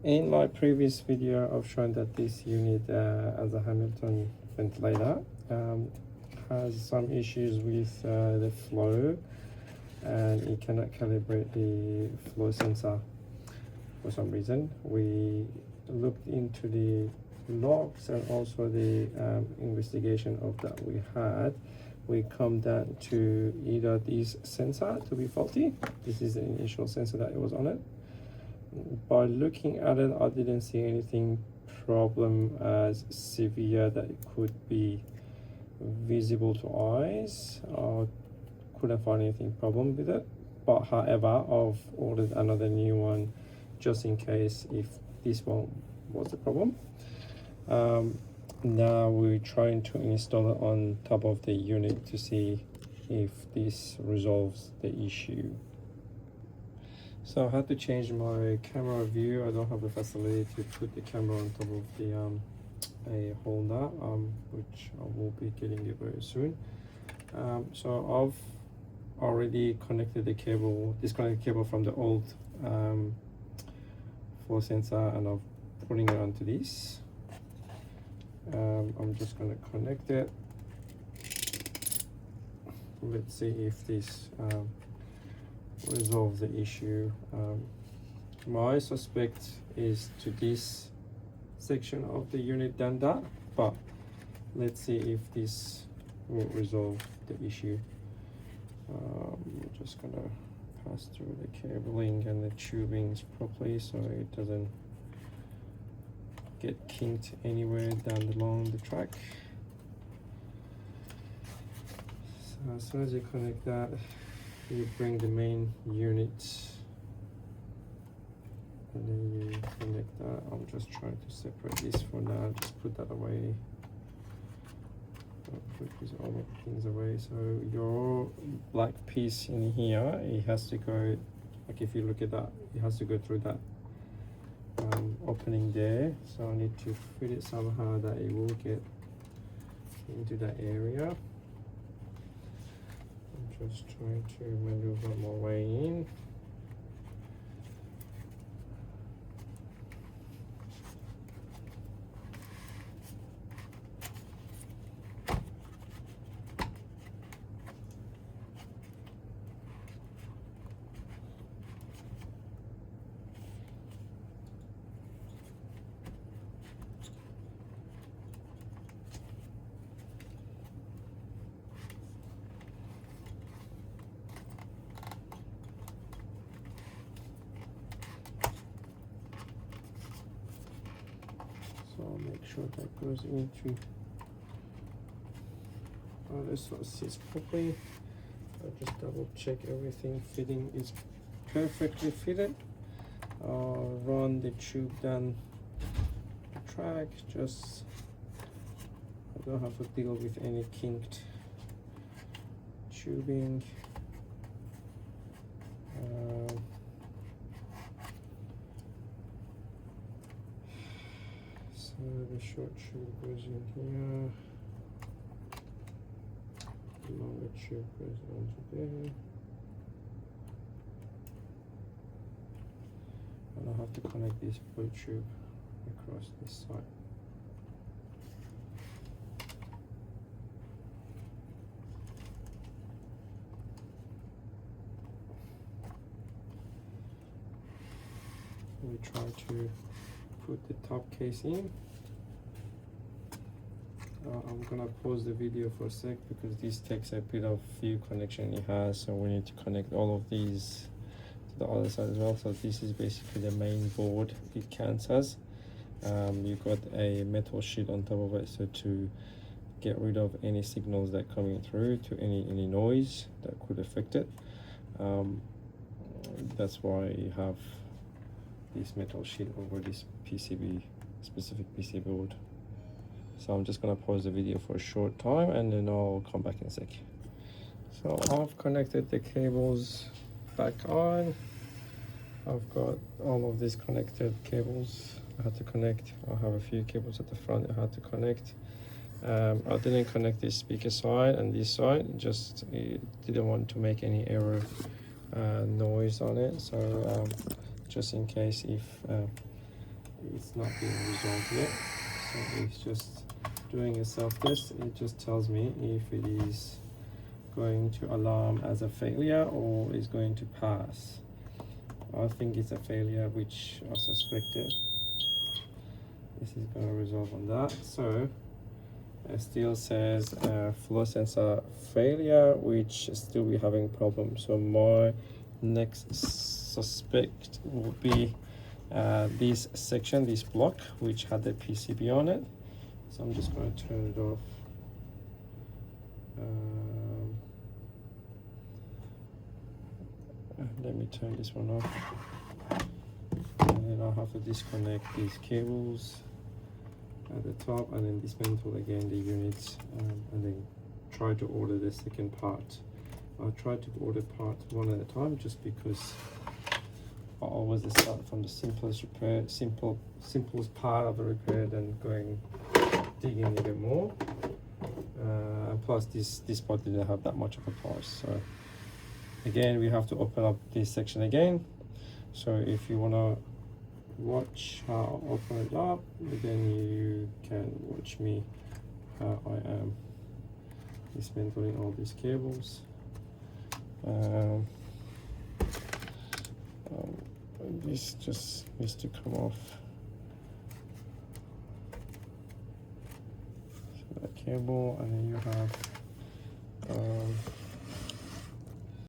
In my previous video, I've shown that this unit as a Hamilton ventilator has some issues with the flow, and it cannot calibrate the flow sensor for some reason. We looked into the logs and also the investigation of that we had. We come down to either this sensor to be faulty. This is the initial sensor that it was on it. By looking at it, I didn't see anything problem as severe that it could be visible to eyes. I couldn't find anything problem with it, but however, I've ordered another new one just in case if this one was the problem. Now we're trying to install it on top of the unit to see if this resolves the issue. So I had to change my camera view. I don't have the facility to put the camera on top of the a holder, which I will be getting it very soon. So I've already connected the cable, disconnected the cable from the old flow sensor, and I'm putting it onto this. I'm just going to connect it. Let's see if this resolve the issue. My suspect is to this section of the unit than that, but let's see if this will resolve the issue. I'm just gonna pass through the cabling and the tubings properly so it doesn't get kinked anywhere down along the track. So as soon as you connect that, you bring the main unit and then you connect that. I'm just trying to separate this for now, just put that away. I'll put these other things away. So your black piece in here, it has to go, like if you look at that, it has to go through that opening there. So I need to fit it somehow that it will get into that area. Just trying to maneuver my way in. So I'll make sure that goes into, this one sits properly. I'll just double check everything fitting is perfectly fitted. I'll run the tube down the track, just I don't have to deal with any kinked tubing. So the short tube goes in here, the longer tube goes onto there, and I'll have to connect this blue tube across this side. We try to put the top case in. I'm gonna pause the video for a sec because this takes a bit of few connection it has, so we need to connect all of these to the other side as well. So this is basically the main board it counts as. You've got a metal sheet on top of it, so to get rid of any signals that coming through, to any noise that could affect it. That's why you have this metal sheet over this PCB, specific PCB board. So I'm just gonna pause the video for a short time and then I'll come back in a sec. So I've connected the cables back on. I've got all of these connected cables I had to connect. I have a few cables at the front I had to connect. I didn't connect this speaker side and this side, just didn't want to make any error noise on it. So just in case if it's not being resolved yet. So it's just doing a self-test. It just tells me if it is going to alarm as a failure or is going to pass. I think it's a failure, which I suspected. This is going to resolve on that. So it still says flow sensor failure, which still we having problems. So my next suspect will be this section, this block, which had the PCB on it. So I'm just going to turn it off. Let me turn this one off, and then I'll have to disconnect these cables at the top and then dismantle again the units, and then try to order the second part. I'll try to order part one at a time, just because I always start from the simplest repair, simplest part of the repair, than digging a bit more. And plus this part didn't have that much of a price. So again, we have to open up this section again. So if you want to watch how I open it up, then you can watch me how I am dismantling all these cables. This just needs to come off. So that cable, and then you have